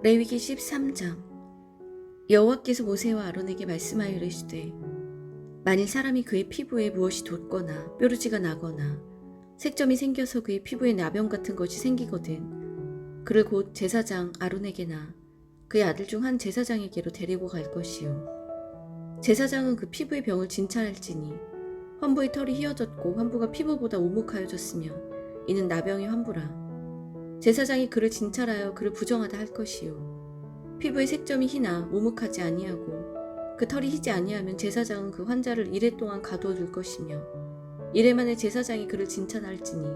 레위기 13장. 여호와께서 모세와 아론에게 말씀하여 이르시되 만일 사람이 그의 피부에 무엇이 돋거나 뾰루지가 나거나 색점이 생겨서 그의 피부에 나병 같은 것이 생기거든 그를 곧 제사장 아론에게나 그의 아들 중 한 제사장에게로 데리고 갈 것이요 제사장은 그 피부의 병을 진찰할지니 환부의 털이 휘어졌고 환부가 피부보다 오목하여졌으며 이는 나병의 환부라. 제사장이 그를 진찰하여 그를 부정하다 할 것이요 피부의 색점이 희나 오목하지 아니하고 그 털이 희지 아니하면 제사장은 그 환자를 이레 동안 가두어 둘 것이며 이레 만에 제사장이 그를 진찰할지니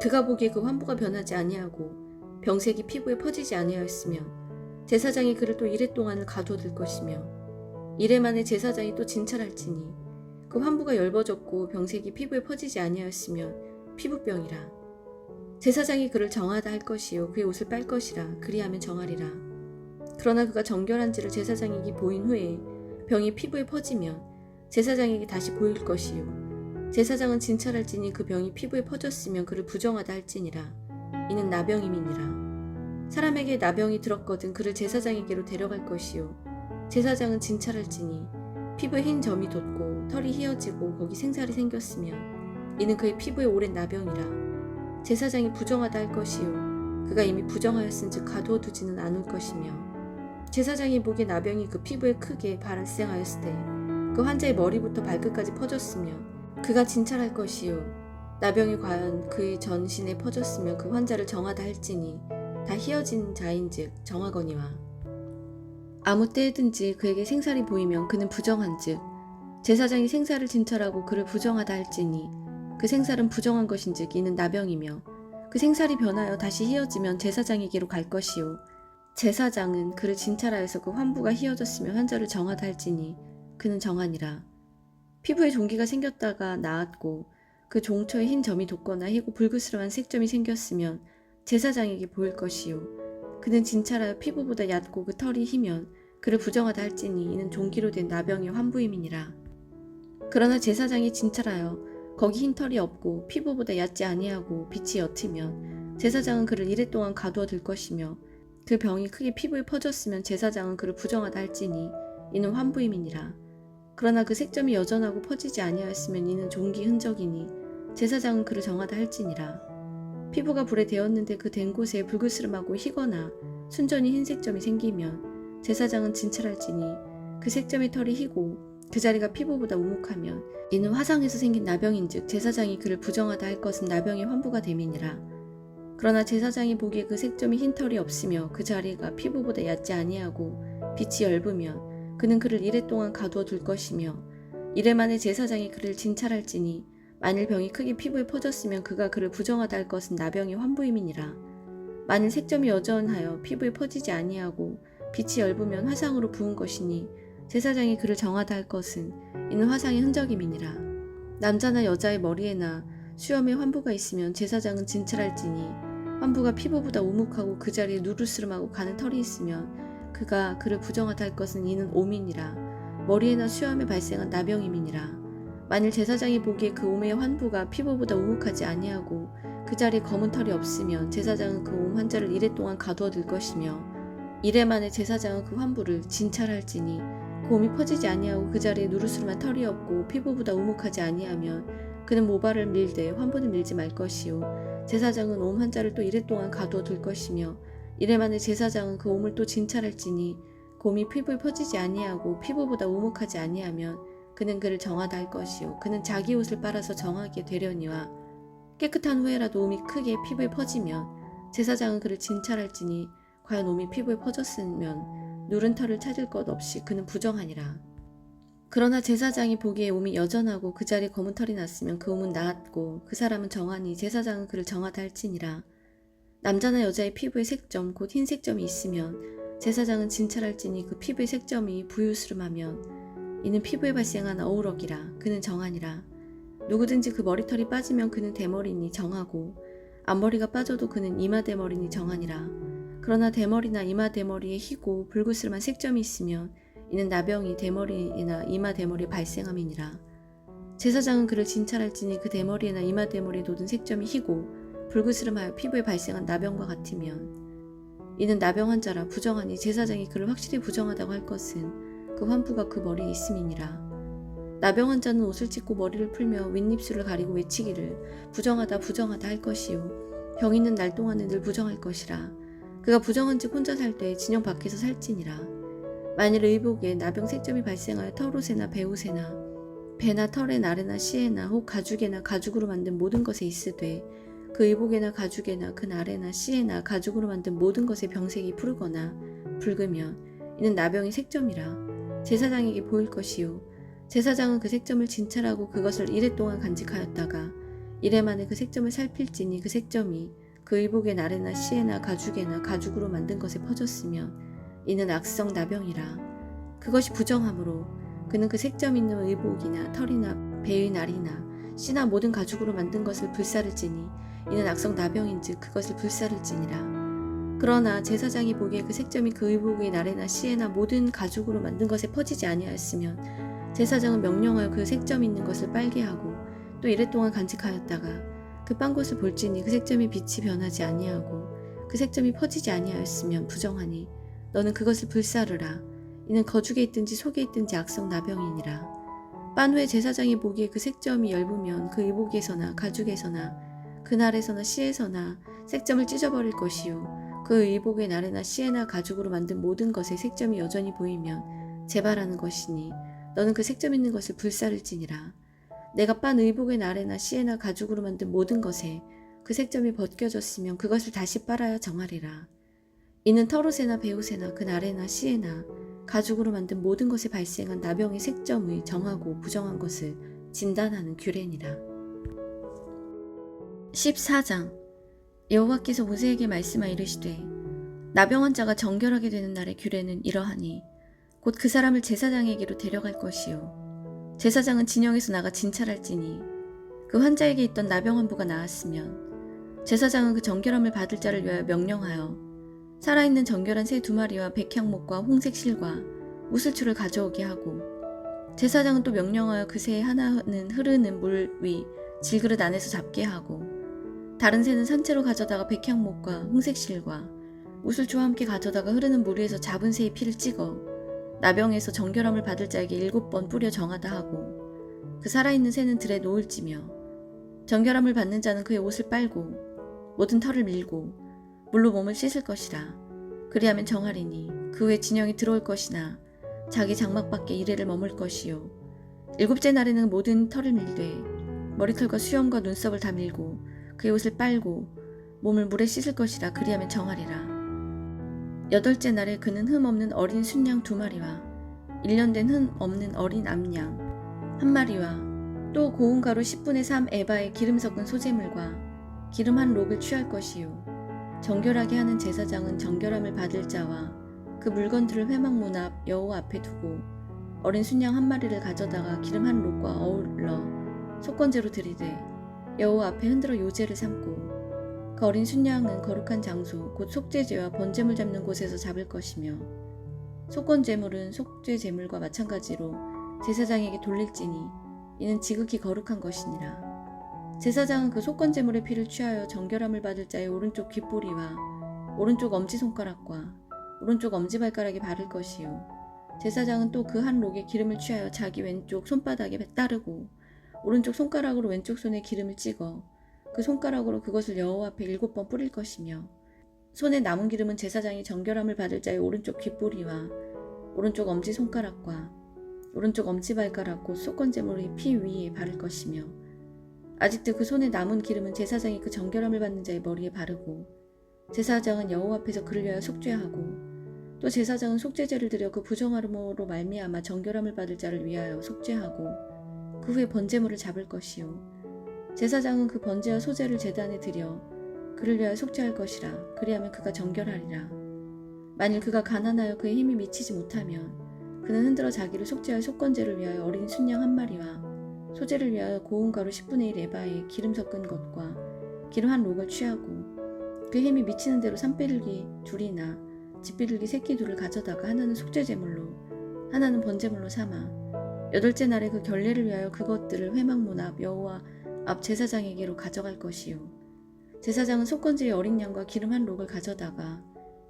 그가 보기에 그 환부가 변하지 아니하고 병색이 피부에 퍼지지 아니하였으면 제사장이 그를 또 이레 동안을 가두어 둘 것이며 이레 만에 제사장이 또 진찰할지니 그 환부가 엷어졌고 병색이 피부에 퍼지지 아니하였으면 피부병이라. 제사장이 그를 정하다 할 것이요 그의 옷을 빨 것이라. 그리하면 정하리라. 그러나 그가 정결한지를 제사장에게 보인 후에 병이 피부에 퍼지면 제사장에게 다시 보일 것이요 제사장은 진찰할지니 그 병이 피부에 퍼졌으면 그를 부정하다 할지니라. 이는 나병임이니라. 사람에게 나병이 들었거든 그를 제사장에게로 데려갈 것이요 제사장은 진찰할지니 피부에 흰 점이 돋고 털이 휘어지고 거기 생살이 생겼으면 이는 그의 피부에 오랜 나병이라. 제사장이 부정하다 할 것이요 그가 이미 부정하였은즉 가두어 두지는 않을 것이며 제사장이 보기에 나병이 그 피부에 크게 발생하였을 때 그 환자의 머리부터 발끝까지 퍼졌으며 그가 진찰할 것이요 나병이 과연 그의 전신에 퍼졌으며 그 환자를 정하다 할지니 다 휘어진 자인즉 정하거니와. 아무 때든지 그에게 생살이 보이면 그는 부정한즉 제사장이 생살을 진찰하고 그를 부정하다 할지니 그 생살은 부정한 것인즉 이는 나병이며 그 생살이 변하여 다시 휘어지면 제사장에게로 갈 것이요 제사장은 그를 진찰하여서 그 환부가 휘어졌으며 환자를 정하다 할지니 그는 정하니라. 피부에 종기가 생겼다가 나았고 그 종처에 흰 점이 돋거나 희고 불그스름한 색점이 생겼으면 제사장에게 보일 것이요 그는 진찰하여 피부보다 얕고 그 털이 희면 그를 부정하다 할지니 이는 종기로 된 나병의 환부임이니라. 그러나 제사장이 진찰하여 거기 흰 털이 없고 피부보다 얕지 아니하고 빛이 옅으면 제사장은 그를 이레 동안 가두어 둘 것이며 그 병이 크게 피부에 퍼졌으면 제사장은 그를 부정하다 할지니 이는 환부임이니라. 그러나 그 색점이 여전하고 퍼지지 아니하였으면 이는 종기 흔적이니 제사장은 그를 정하다 할지니라. 피부가 불에 데었는데 그 된 곳에 불그스름하고 희거나 순전히 흰 색점이 생기면 제사장은 진찰할지니 그 색점의 털이 희고 그 자리가 피부보다 우묵하면 이는 화상에서 생긴 나병인즉 제사장이 그를 부정하다 할 것은 나병의 환부가 됨이니라. 그러나 제사장이 보기에 그 색점이 흰 털이 없으며 그 자리가 피부보다 얕지 아니하고 빛이 엷으면 그는 그를 이레 동안 가두어 둘 것이며 이레 만에 제사장이 그를 진찰할지니 만일 병이 크게 피부에 퍼졌으면 그가 그를 부정하다 할 것은 나병의 환부임이니라. 만일 색점이 여전하여 피부에 퍼지지 아니하고 빛이 엷으면 화상으로 부은 것이니 제사장이 그를 정하다 할 것은 이는 화상의 흔적임이니라. 남자나 여자의 머리에나 수염에 환부가 있으면 제사장은 진찰할지니 환부가 피부보다 오목하고 그 자리에 누르스름하고 가는 털이 있으면 그가 그를 부정하다 할 것은 이는 옴이니라. 머리에나 수염에 발생한 나병임이니라. 만일 제사장이 보기에 그 옴의 환부가 피부보다 오목하지 아니하고 그 자리에 검은 털이 없으면 제사장은 그 옴 환자를 이레 동안 가두어 둘 것이며 이레 만에 제사장은 그 환부를 진찰할지니 그 옴이 퍼지지 아니하고 그 자리에 누르스름한 털이 없고 피부보다 우묵하지 아니하면 그는 모발을 밀되 환부는 밀지 말 것이요 제사장은 옴 환자를 또 이레 동안 가두어 둘 것이며 이레 만에 제사장은 그 옴을 또 진찰할지니 그 옴이 피부에 퍼지지 아니하고 피부보다 우묵하지 아니하면 그는 그를 정하다 할 것이요 그는 자기 옷을 빨아서 정하게 되려니와. 깨끗한 후에라도 옴이 크게 피부에 퍼지면 제사장은 그를 진찰할지니 과연 옴이 피부에 퍼졌으면 누른 털을 찾을 것 없이 그는 부정하니라. 그러나 제사장이 보기에 옴이 여전하고 그 자리에 검은 털이 났으면 그 옴은 나았고 그 사람은 정하니 제사장은 그를 정하다 할지니라. 남자나 여자의 피부에 색점 곧 흰 색점이 있으면 제사장은 진찰할지니 그 피부의 색점이 부유스름하면 이는 피부에 발생한 어우럭이라. 그는 정하니라. 누구든지 그 머리털이 빠지면 그는 대머리니 정하고 앞머리가 빠져도 그는 이마 대머리니 정하니라. 그러나 대머리나 이마 대머리에 희고 불그스름한 색점이 있으면 이는 나병이 대머리나 이마 대머리에 발생함이니라. 제사장은 그를 진찰할지니 그 대머리나 이마 대머리에 돋은 색점이 희고 불그스름하여 피부에 발생한 나병과 같으면 이는 나병 환자라 부정하니 제사장이 그를 확실히 부정하다고 할 것은 그 환부가 그 머리에 있음이니라. 나병 환자는 옷을 찢고 머리를 풀며 윗입술을 가리고 외치기를 부정하다 부정하다 할 것이요 병 있는 날 동안은 늘 부정할 것이라. 그가 부정한즉 혼자 살 때 진영 밖에서 살지니라. 만일 의복에 나병 색점이 발생하여 털옷에나 배옷에나 배나 털에 나래나 씨에나 혹 가죽에나 가죽으로 만든 모든 것에 있으되 그 의복에나 가죽에나 그 나래나 씨에나 가죽으로 만든 모든 것에 병색이 푸르거나 붉으면 이는 나병의 색점이라. 제사장에게 보일 것이요 제사장은 그 색점을 진찰하고 그것을 이레 동안 간직하였다가 이레 만에 그 색점을 살필지니 그 색점이 그 의복의 나래나 씨에나 가죽에나 가죽으로 만든 것에 퍼졌으면 이는 악성 나병이라. 그것이 부정하므로 그는 그 색점 있는 의복이나 털이나 배의 날이나 씨나 모든 가죽으로 만든 것을 불사를지니 이는 악성 나병인즉 그것을 불사를지니라. 그러나 제사장이 보기에 그 색점이 그 의복의 나래나 씨에나 모든 가죽으로 만든 것에 퍼지지 아니하였으면 제사장은 명령하여 그 색점 있는 것을 빨게 하고 또 이레 동안 간직하였다가 그 빤 것을 볼지니 그 색점이 빛이 변하지 아니하고 그 색점이 퍼지지 아니하였으면 부정하니 너는 그것을 불사르라. 이는 거죽에 있든지 속에 있든지 악성 나병이니라. 빤 후에 제사장이 보기에 그 색점이 엷으면 그 의복에서나 가죽에서나 그 날에서나 씨에서나 색점을 찢어버릴 것이요 그 의복의 날에나 씨에나 가죽으로 만든 모든 것에 색점이 여전히 보이면 재발하는 것이니 너는 그 색점 있는 것을 불사를지니라. 내가 빤 의복의 날에나 씨에나 가죽으로 만든 모든 것에 그 색점이 벗겨졌으면 그것을 다시 빨아야 정하리라. 이는 털옷에나 배옷에나 그 날에나 씨에나 가죽으로 만든 모든 것에 발생한 나병의 색점의 정하고 부정한 것을 진단하는 규례니라. 14장 여호와께서 모세에게 말씀하여 이르시되 나병 환자가 정결하게 되는 날의 규례는 이러하니 곧 그 사람을 제사장에게로 데려갈 것이요 제사장은 진영에서 나가 진찰할지니 그 환자에게 있던 나병 환부가 나았으면 제사장은 그 정결함을 받을 자를 위하여 명령하여 살아있는 정결한 새 2마리와 백향목과 홍색 실과 우슬초를 가져오게 하고 제사장은 또 명령하여 그 새 하나는 흐르는 물 위 질그릇 안에서 잡게 하고 다른 새는 산채로 가져다가 백향목과 홍색 실과 우슬초와 함께 가져다가 흐르는 물 위에서 잡은 새의 피를 찍어 나병에서 정결함을 받을 자에게 7번 뿌려 정하다 하고 그 살아있는 새는 들에 놓을지며 정결함을 받는 자는 그의 옷을 빨고 모든 털을 밀고 물로 몸을 씻을 것이라. 그리하면 정하리니 그 후에 진영이 들어올 것이나 자기 장막 밖에 이레를 머물 것이요 7째 날에는 모든 털을 밀되 머리털과 수염과 눈썹을 다 밀고 그의 옷을 빨고 몸을 물에 씻을 것이라. 그리하면 정하리라. 8째 날에 그는 흠 없는 어린 순양 2마리와 1년 된 흠 없는 어린 암양 1마리와 또 고운 가루 10분의 3 에바의 기름 섞은 소재물과 기름 한 록을 취할 것이요 정결하게 하는 제사장은 정결함을 받을 자와 그 물건들을 회막문 앞 여호와 앞에 두고 어린 순양 1마리를 가져다가 기름 한 록과 어울러 속건제로 드리되 여호와 앞에 흔들어 요제를 삼고 그 어린 순양은 거룩한 장소 곧 속죄제와 번제물 잡는 곳에서 잡을 것이며 속건제물은 속죄제물과 마찬가지로 제사장에게 돌릴지니 이는 지극히 거룩한 것이니라. 제사장은 그 속건제물의 피를 취하여 정결함을 받을 자의 오른쪽 귓보리와 오른쪽 엄지손가락과 오른쪽 엄지발가락에 바를 것이요 제사장은 또 그 한 록의 기름을 취하여 자기 왼쪽 손바닥에 따르고 오른쪽 손가락으로 왼쪽 손에 기름을 찍어 그 손가락으로 그것을 여호와 앞에 7번 뿌릴 것이며 손에 남은 기름은 제사장이 정결함을 받을 자의 오른쪽 귓보리와 오른쪽 엄지손가락과 오른쪽 엄지발가락 곧 속건제물의 피 위에 바를 것이며 아직도 그 손에 남은 기름은 제사장이 그 정결함을 받는 자의 머리에 바르고 제사장은 여호와 앞에서 그를 위하여 속죄하고 또 제사장은 속죄제를 드려 그 부정함으로 말미암아 정결함을 받을 자를 위하여 속죄하고 그 후에 번제물을 잡을 것이요 제사장은 그 번제와 소제를 제단에 드려 그를 위하여 속죄할 것이라. 그리하면 그가 정결하리라. 만일 그가 가난하여 그의 힘이 미치지 못하면 그는 흔들어 자기를 속죄할 속건제를 위하여 어린 순양 1마리와 소제를 위하여 고운 가루 10분의 1 에바에 기름 섞은 것과 기름 한 록을 취하고 그 힘이 미치는 대로 산비둘기 2이나 집비둘기 새끼 2를 가져다가 하나는 속죄제물로 하나는 번제물로 삼아 8째 날에 그 결례를 위하여 그것들을 회막문 앞 여호와 앞 제사장에게로 가져갈 것이요 제사장은 속건제의 어린 양과 기름 한 록을 가져다가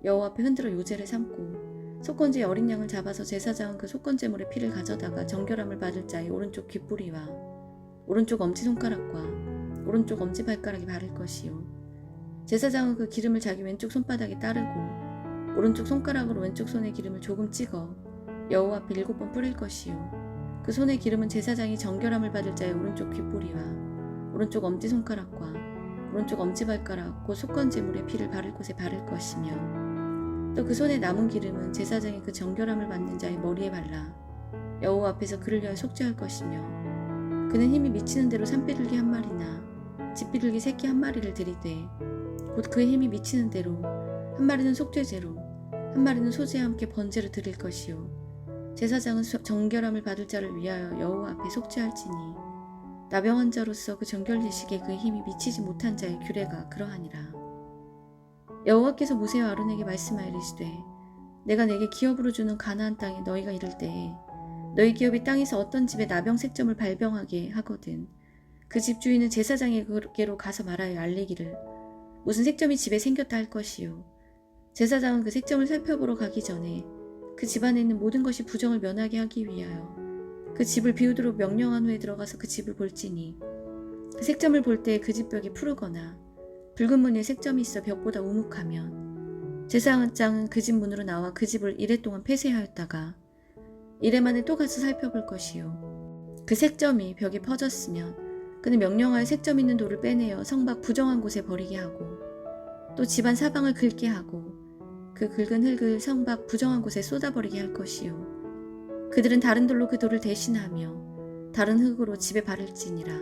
여호와 앞에 흔들어 요제를 삼고 속건제의 어린 양을 잡아서 제사장은 그 속건제물의 피를 가져다가 정결함을 받을 자의 오른쪽 귓뿌리와 오른쪽 엄지손가락과 오른쪽 엄지발가락에 바를 것이요 제사장은 그 기름을 자기 왼쪽 손바닥에 따르고 오른쪽 손가락으로 왼쪽 손에 기름을 조금 찍어 여호와 앞에 7번 뿌릴 것이요 그 손의 기름은 제사장이 정결함을 받을 자의 오른쪽 귓뿌리와 오른쪽 엄지손가락과 오른쪽 엄지발가락 곧 속건제물의 피를 바를 곳에 바를 것이며 또 그 손에 남은 기름은 제사장이 그 정결함을 받는 자의 머리에 발라 여호와 앞에서 그를 위하여 속죄할 것이며 그는 힘이 미치는 대로 산비둘기 한 마리나 집비둘기 새끼 한 마리를 드리되 곧 그의 힘이 미치는 대로 한 마리는 속죄제로 한 마리는 소제와 함께 번제로 드릴 것이요 제사장은 정결함을 받을 자를 위하여 여호와 앞에 속죄할지니 나병한 자로서 그 정결 예식에 그의 힘이 미치지 못한 자의 규례가 그러하니라. 여호와께서 모세와 아론에게 말씀하여 이르시되 내가 내게 기업으로 주는 가나안 땅에 너희가 이를 때에 너희 기업이 땅에서 어떤 집에 나병 색점을 발병하게 하거든 그 집 주인은 제사장에게로 가서 말하여 알리기를 무슨 색점이 집에 생겼다 할 것이요 제사장은 그 색점을 살펴보러 가기 전에 그 집안에 있는 모든 것이 부정을 면하게 하기 위하여 그 집을 비우도록 명령한 후에 들어가서 그 집을 볼지니 그 색점을 볼 때 그 집 벽이 푸르거나 붉은 무늬의 색점이 있어 벽보다 우묵하면 제사장은 그 집 문으로 나와 그 집을 이래 동안 폐쇄하였다가 이래 만에 또 가서 살펴볼 것이요 그 색점이 벽에 퍼졌으면 그는 명령하여 색점 있는 돌을 빼내어 성 밖 부정한 곳에 버리게 하고 또 집안 사방을 긁게 하고 그 긁은 흙을 성 밖 부정한 곳에 쏟아버리게 할 것이요 그들은 다른 돌로 그 돌을 대신하며 다른 흙으로 집에 바를지니라.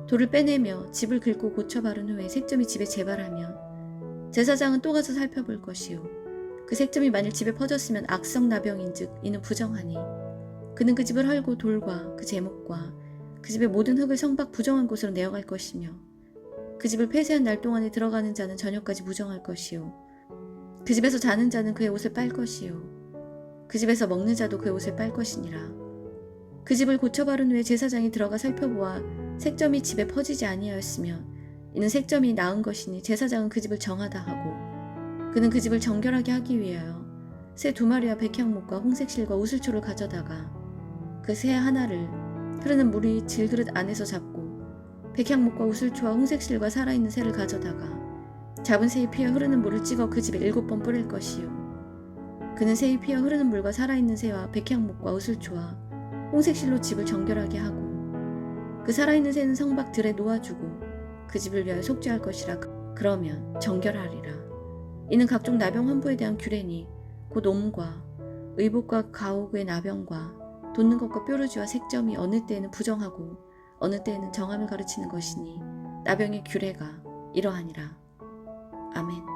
돌을 빼내며 집을 긁고 고쳐 바른 후에 색점이 집에 재발하면 제사장은 또 가서 살펴볼 것이요 그 색점이 만일 집에 퍼졌으면 악성 나병인즉 이는 부정하니 그는 그 집을 헐고 돌과 그 제목과 그 집의 모든 흙을 성 밖 부정한 곳으로 내어갈 것이며 그 집을 폐쇄한 날 동안에 들어가는 자는 저녁까지 무정할 것이요 그 집에서 자는 자는 그의 옷을 빨 것이요 그 집에서 먹는 자도 그의 옷을 빨 것이니라. 그 집을 고쳐 바른 후에 제사장이 들어가 살펴보아 색점이 집에 퍼지지 아니하였으며 이는 색점이 나은 것이니 제사장은 그 집을 정하다 하고 그는 그 집을 정결하게 하기 위하여 새 2마리와 백향목과 홍색실과 우슬초를 가져다가 그 새 하나를 흐르는 물이 질그릇 안에서 잡고 백향목과 우슬초와 홍색실과 살아있는 새를 가져다가 잡은 새의 피와 흐르는 물을 찍어 그 집에 7번 뿌릴 것이요 그는 새의 피와 흐르는 물과 살아있는 새와 백향목과 우슬초와 홍색실로 집을 정결하게 하고 그 살아있는 새는 성밖 들에 놓아주고 그 집을 위하여 속죄할 것이라. 그러면 정결하리라. 이는 각종 나병 환부에 대한 규례니 곧 옴과 의복과 가옥의 나병과 돋는 것과 뾰루지와 색점이 어느 때에는 부정하고 어느 때에는 정함을 가르치는 것이니 나병의 규례가 이러하니라. 아멘.